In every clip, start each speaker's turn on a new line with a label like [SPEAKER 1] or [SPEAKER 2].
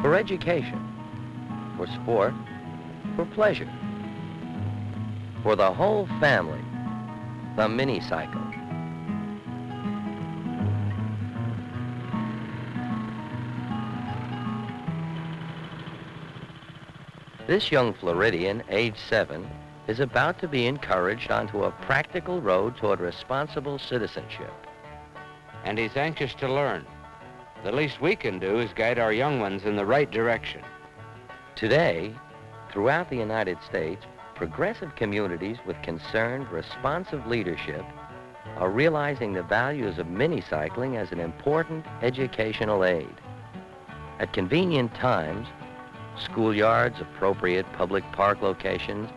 [SPEAKER 1] for education, for sport, for pleasure, for the whole family, the mini-cycle. This young Floridian, age 7, is about to be encouraged onto a practical road toward responsible citizenship.
[SPEAKER 2] And he's anxious to learn. The least we can do is guide our young ones in the right direction.
[SPEAKER 1] Today, throughout the United States, progressive communities with concerned, responsive leadership are realizing the values of mini-cycling as an important educational aid. At convenient times, schoolyards, appropriate public park locations,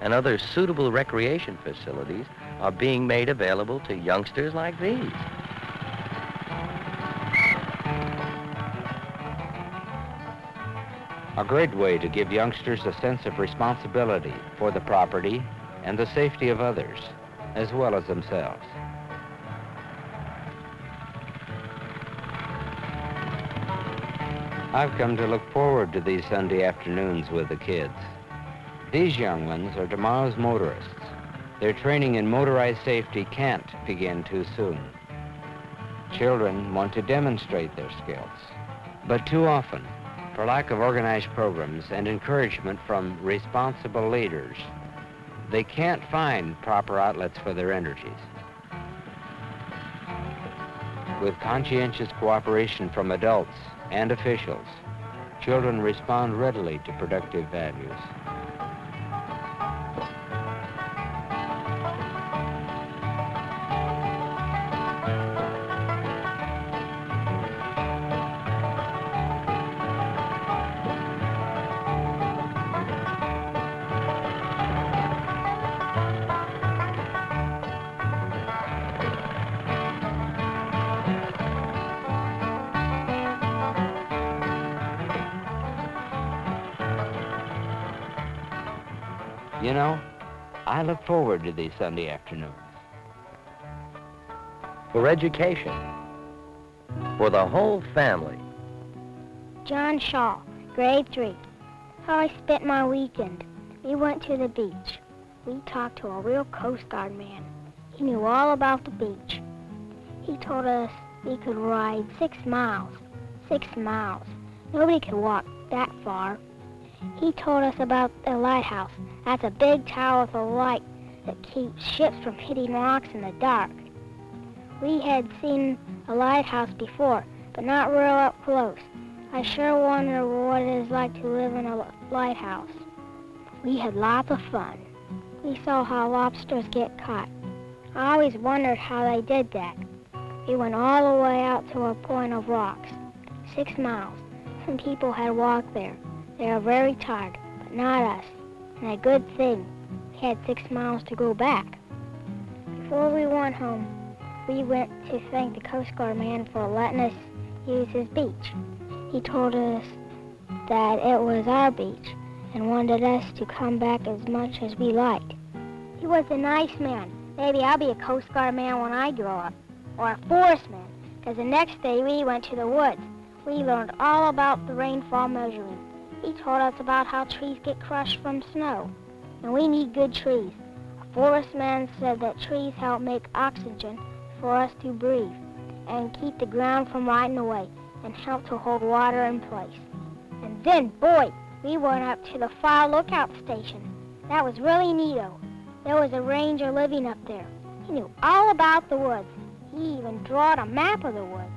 [SPEAKER 1] and other suitable recreation facilities are being made available to youngsters like these.
[SPEAKER 2] A great way to give youngsters a sense of responsibility for the property and the safety of others, as well as themselves. I've come to look forward to these Sunday afternoons with the kids. These young ones are tomorrow's motorists. Their training in motorized safety can't begin too soon. Children want to demonstrate their skills, but too often, for lack of organized programs and encouragement from responsible leaders, they can't find proper outlets for their energies. With conscientious cooperation from adults and officials, children respond readily to productive values. You know, I look forward to these Sunday afternoons.
[SPEAKER 1] For education, for the whole family.
[SPEAKER 3] John Shaw, grade 3. How I spent my weekend. We went to the beach. We talked to a real Coast Guard man. He knew all about the beach. He told us we could ride 6 miles. 6 miles. Nobody could walk that far. He told us about the lighthouse. That's a big tower with a light that keeps ships from hitting rocks in the dark. We had seen a lighthouse before, but not real up close. I sure wonder what it is like to live in a lighthouse. We had lots of fun. We saw how lobsters get caught. I always wondered how they did that. We went all the way out to a point of rocks. 6 miles. Some people had walked there. They are very tired, but not us. And a good thing. We had 6 miles to go back. Before we went home, we went to thank the Coast Guard man for letting us use his beach. He told us that it was our beach and wanted us to come back as much as we liked. He was a nice man. Maybe I'll be a Coast Guard man when I grow up, or a forest man, because the next day we went to the woods. We learned all about the rainfall measuring. He told us about how trees get crushed from snow, and we need good trees. A forest man said that trees help make oxygen for us to breathe and keep the ground from rotting away and help to hold water in place. And then, boy, we went up to the fire lookout station. That was really neato. There was a ranger living up there. He knew all about the woods. He even drawed a map of the woods.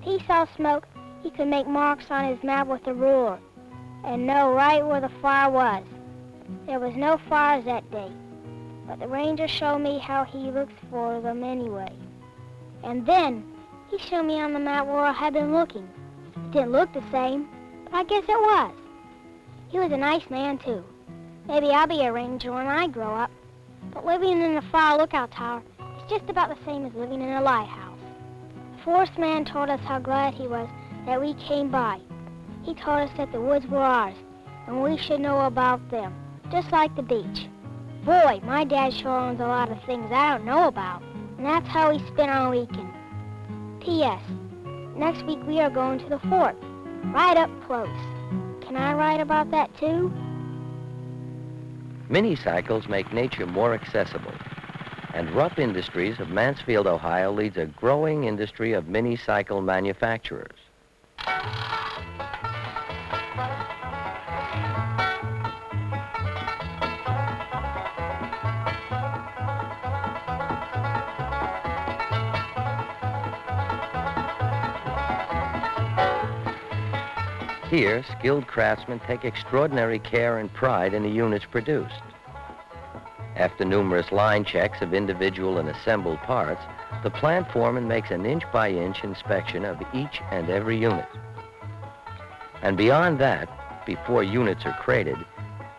[SPEAKER 3] If he saw smoke, he could make marks on his map with a ruler and know right where the fire was. There was no fires that day, but the ranger showed me how he looks for them anyway. And then he showed me on the map where I had been looking. It didn't look the same, but I guess it was. He was a nice man, too. Maybe I'll be a ranger when I grow up, but living in a fire lookout tower is just about the same as living in a lighthouse. The forest man told us how glad he was that we came by. He told us that the woods were ours, and we should know about them, just like the beach. Boy, my dad sure owns a lot of things I don't know about, and that's how we spent our weekend. P.S. Next week we are going to the fort. right up close. Can I write about that too?
[SPEAKER 1] Mini-cycles make nature more accessible, and Rupp Industries of Mansfield, Ohio leads a growing industry of mini-cycle manufacturers. Here, skilled craftsmen take extraordinary care and pride in the units produced. After numerous line checks of individual and assembled parts, the plant foreman makes an inch-by-inch inspection of each and every unit. And beyond that, before units are crated,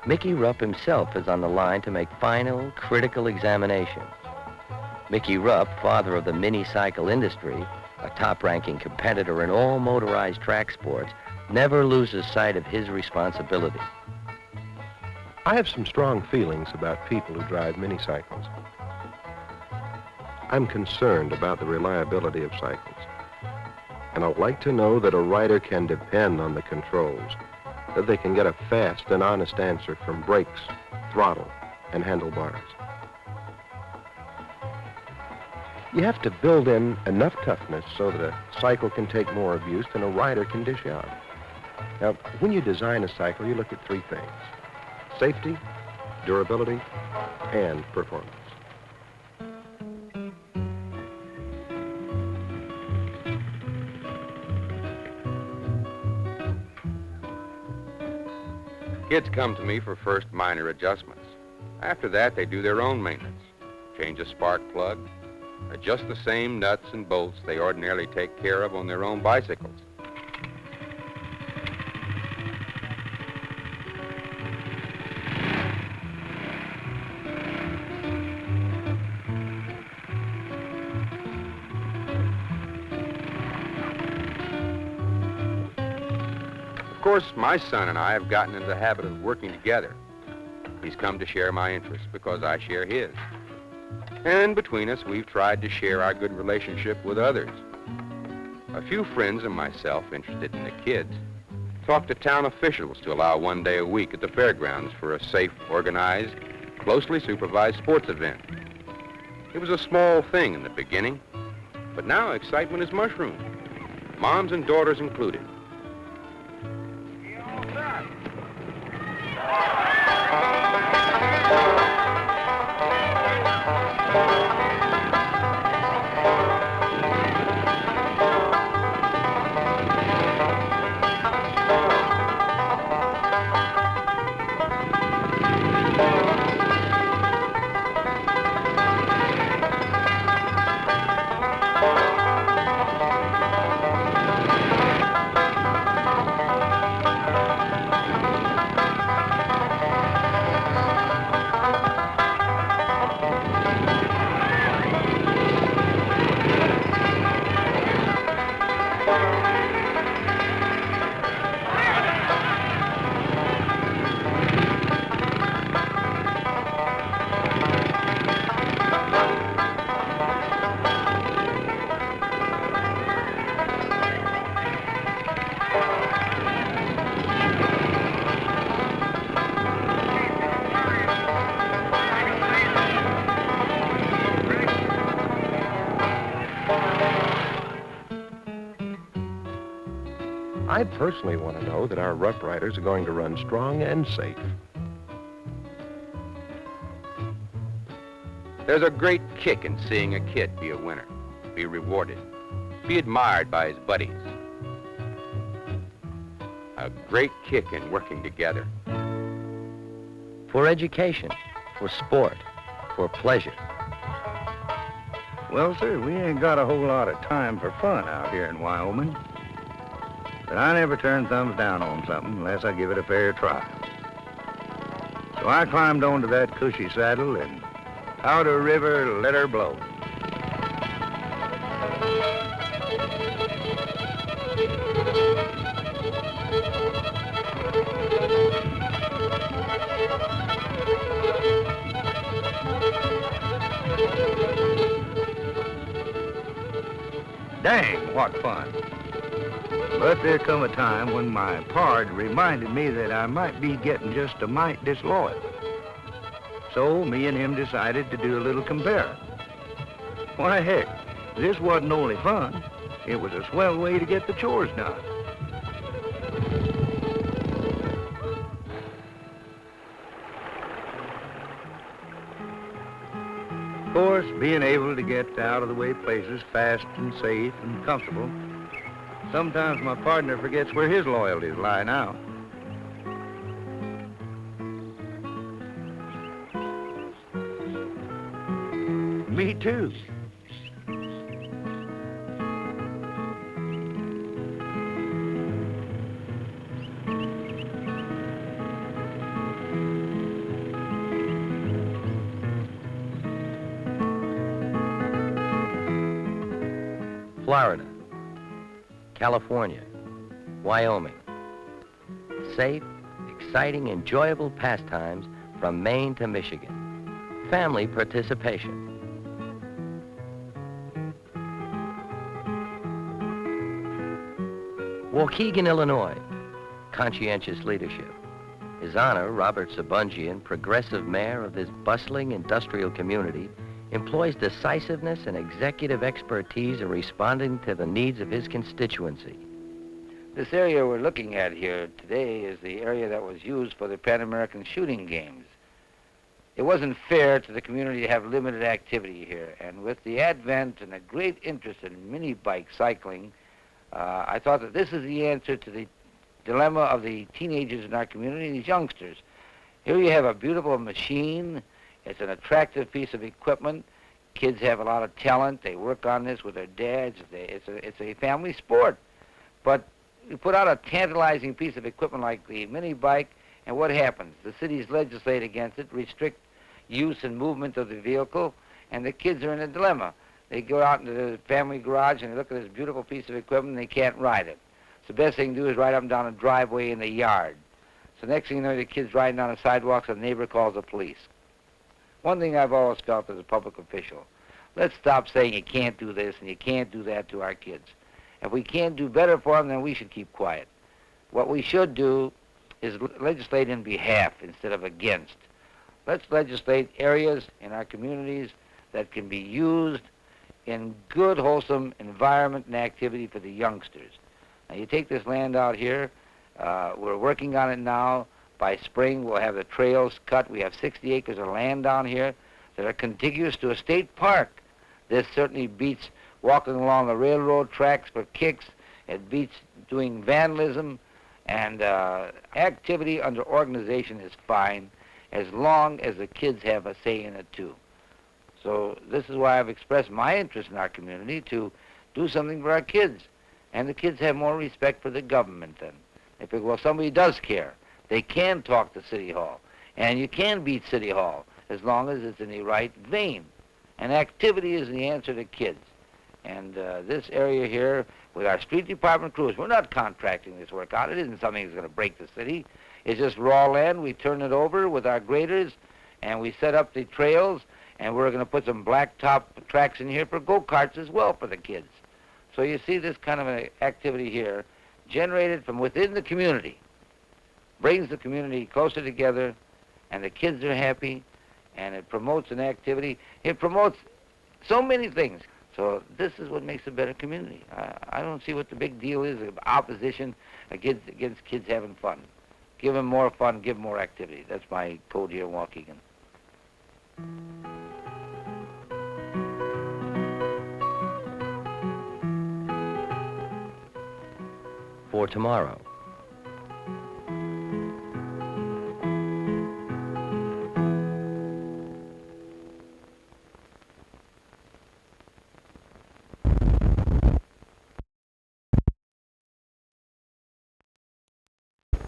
[SPEAKER 1] Mickey Rupp himself is on the line to make final, critical examinations. Mickey Rupp, father of the mini-cycle industry, a top-ranking competitor in all motorized track sports, never loses sight of his responsibility.
[SPEAKER 4] I have some strong feelings about people who drive mini-cycles. I'm concerned about the reliability of cycles, and I'd like to know that a rider can depend on the controls, that they can get a fast and honest answer from brakes, throttle, and handlebars. You have to build in enough toughness so that a cycle can take more abuse than a rider can dish out. Now, when you design a cycle, you look at three things: safety, durability, and performance.
[SPEAKER 5] Kids come to me for first minor adjustments. After that, they do their own maintenance. Change a spark plug, adjust the same nuts and bolts they ordinarily take care of on their own bicycles. Of course, my son and I have gotten into the habit of working together. He's come to share my interests because I share his. And between us, we've tried to share our good relationship with others. A few friends and myself interested in the kids talked to town officials to allow one day a week at the fairgrounds for a safe, organized, closely supervised sports event. It was a small thing in the beginning, but now excitement is mushroomed, moms and daughters included.
[SPEAKER 4] I personally want to know that our Rupp riders are going to run strong and safe.
[SPEAKER 5] There's a great kick in seeing a kid be a winner, be rewarded, be admired by his buddies. A great kick in working together.
[SPEAKER 1] For education, for sport, for pleasure.
[SPEAKER 6] Well, sir, we ain't got a whole lot of time for fun out here in Wyoming. But I never turn thumbs down on something unless I give it a fair try. So I climbed onto that cushy saddle and out a river let her blow. Dang, what fun. But there come a time when my pard reminded me that I might be getting just a mite disloyal. So me and him decided to do a little comparing. Why, heck, this wasn't only fun, it was a swell way to get the chores done. Of course, being able to get out-of-the-way places fast and safe and comfortable, sometimes my partner forgets where his loyalties lie now. Me too.
[SPEAKER 1] Florida, California, Wyoming. Safe, exciting, enjoyable pastimes from Maine to Michigan. Family participation. Waukegan, Illinois. Conscientious leadership. His Honor, Robert Sabungian, progressive mayor of this bustling industrial community, employs decisiveness and executive expertise in responding to the needs of his constituency.
[SPEAKER 7] This area we're looking at here today is the area that was used for the Pan American shooting games. It wasn't fair to the community to have limited activity here, and with the advent and a great interest in mini bike cycling, I thought that this is the answer to the dilemma of the teenagers in our community, these youngsters. Here you have a beautiful machine. It's an attractive piece of equipment. Kids have a lot of talent. They work on this with their dads. It's a family sport. But you put out a tantalizing piece of equipment like the mini bike, and what happens? The cities legislate against it, restrict use and movement of the vehicle, and the kids are in a dilemma. They go out into the family garage and they look at this beautiful piece of equipment and they can't ride it. So the best thing to do is ride up and down a driveway in the yard. So next thing you know, the kid's riding down the sidewalks and the neighbor calls the police. One thing I've always felt as a public official, let's stop saying you can't do this and you can't do that to our kids. If we can't do better for them, then we should keep quiet. What we should do is legislate in behalf instead of against. Let's legislate areas in our communities that can be used in good, wholesome environment and activity for the youngsters. Now, you take this land out here, we're working on it now. By spring, we'll have the trails cut. We have 60 acres of land down here that are contiguous to a state park. This certainly beats walking along the railroad tracks for kicks. It beats doing vandalism, and activity under organization is fine as long as the kids have a say in it too. So this is why I've expressed my interest in our community to do something for our kids. And the kids have more respect for the government then. They figure, well, somebody does care. They can talk to City Hall. And you can beat City Hall as long as it's in the right vein. And activity is the answer to kids. And this area here, with our street department crews, we're not contracting this work out. It isn't something that's going to break the city. It's just raw land. We turn it over with our graders, and we set up the trails, and we're going to put some blacktop tracks in here for go-karts as well for the kids. So you see this kind of an activity here generated from within the community, brings the community closer together, and the kids are happy, and it promotes an activity. It promotes so many things. So this is what makes a better community. I don't see what the big deal is of opposition against kids having fun. Give them more fun, give them more activity. That's my code here in Waukegan.
[SPEAKER 1] For tomorrow.